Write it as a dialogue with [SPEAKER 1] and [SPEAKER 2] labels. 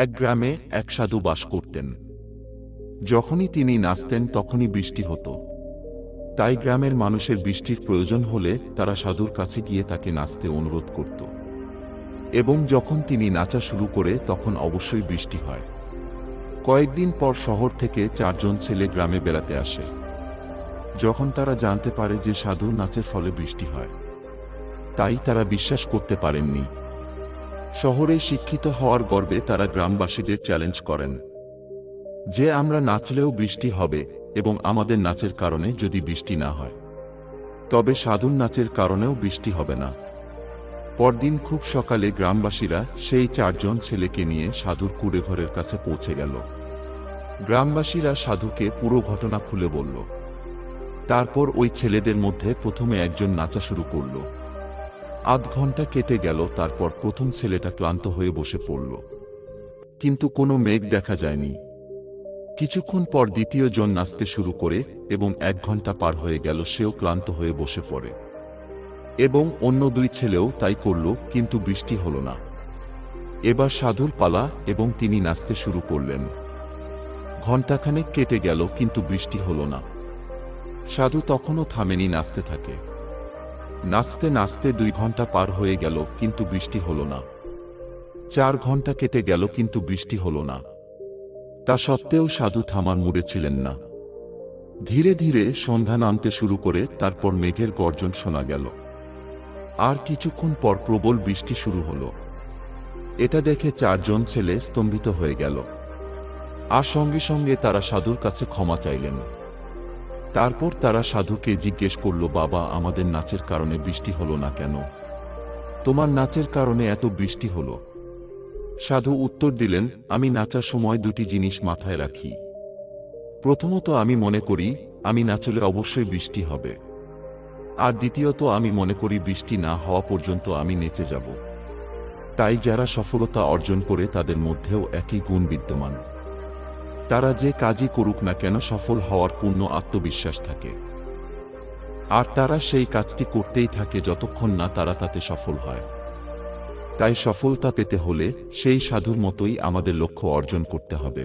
[SPEAKER 1] এক গ্রামে এক সাধু বাস করতেন। যখনই তিনি নাচতেন তখনই বৃষ্টি হতো। তাই গ্রামের মানুষের বৃষ্টির প্রয়োজন হলে তারা সাধুর কাছে গিয়ে তাকে নাচতে অনুরোধ করত। এবং যখন তিনি নাচা শুরু করে তখন অবশ্যই বৃষ্টি হয়। কয়েকদিন পর শহর থেকে 4 জন ছেলে গ্রামে বেড়াতে আসে। যখন তারা জানতে পারে যে সাধুর নাচের ফলে বৃষ্টি হয়, তাই তারা বিশ্বাস করতে পারেননি। শহরে শিক্ষিত হওয়ার গর্বে তারা গ্রামবাসীদের চ্যালেঞ্জ করেন যে আমরা নাচলেও বৃষ্টি হবে, এবং আমাদের নাচের কারণে যদি বৃষ্টি না হয় তবে সাধুর নাচের কারণেও বৃষ্টি হবে না। পরদিন খুব সকালে গ্রামবাসীরা সেই 4 জন ছেলেকে নিয়ে সাধুর কুঁড়েঘরের কাছে পৌঁছে গেল। গ্রামবাসীরা সাধুকে পুরো ঘটনা খুলে বলল। তারপর ওই ছেলেদের মধ্যে প্রথমে একজন নাচা শুরু করল। আধ ঘন্টা কেটে গেল, তারপর প্রথম ছেলেটা ক্লান্ত হয়ে বসে পড়ল, কিন্তু কোনো মেঘ দেখা যায়নি। কিছুক্ষণ পর দ্বিতীয় জন নাচতে শুরু করে এবং 1 ঘন্টা পার হয়ে গেল, সেও ক্লান্ত হয়ে বসে পড়ে এবং অন্য 2 ছেলেও তাই করল, কিন্তু বৃষ্টি হলো না। এবার সাধুর পালা এবং তিনি নাচতে শুরু করলেন। ঘণ্টাখানেক কেটে গেল, কিন্তু বৃষ্টি হলো না। সাধু তখনও থামেনি, নাচতে থাকে। নাচতে নাচতে 2 ঘন্টা পার হয়ে গেল, কিন্তু বৃষ্টি হলো না। 4 ঘন্টা কেটে গেল, কিন্তু বৃষ্টি হলো না। তা সত্ত্বেও সাধু থামার মুডে ছিলেন না। ধীরে ধীরে সন্ধ্যা নামতে শুরু করে, তারপর মেঘের গর্জন শোনা গেল। আর কিছুক্ষণ পর প্রবল বৃষ্টি শুরু হলো। এটা দেখে 4 জন ছেলে স্তম্ভিত হয়ে গেল, আর সঙ্গে সঙ্গে তারা সাধুর কাছে ক্ষমা চাইলেন। তারপর তারা সাধুকে জিজ্ঞেস করল, বাবা, আমাদের নাচের কারণে বৃষ্টি হলো না কেন? তোমার নাচের কারণে এত বৃষ্টি হলো। সাধু উত্তর দিলেন, আমি নাচার সময় 2টি জিনিস মাথায় রাখি। প্রথমত, আমি মনে করি আমি নাচলে অবশ্যই বৃষ্টি হবে, আর দ্বিতীয়ত, আমি মনে করি বৃষ্টি না হওয়া পর্যন্ত আমি নেচে যাব। তাই যারা সফলতা অর্জন করে তাদের মধ্যেও একই গুণ বিদ্যমান। তারা যে কাজই করুক না কেন সফল হওয়ার পূর্ণ আত্মবিশ্বাস থাকে, আর তারা সেই কাজটি করতেই থাকে যতক্ষণ না তারা তাতে সফল হয়। তাই সফলতা পেতে হলে সেই সাধুর মতোই আমাদের লক্ষ্য অর্জন করতে হবে।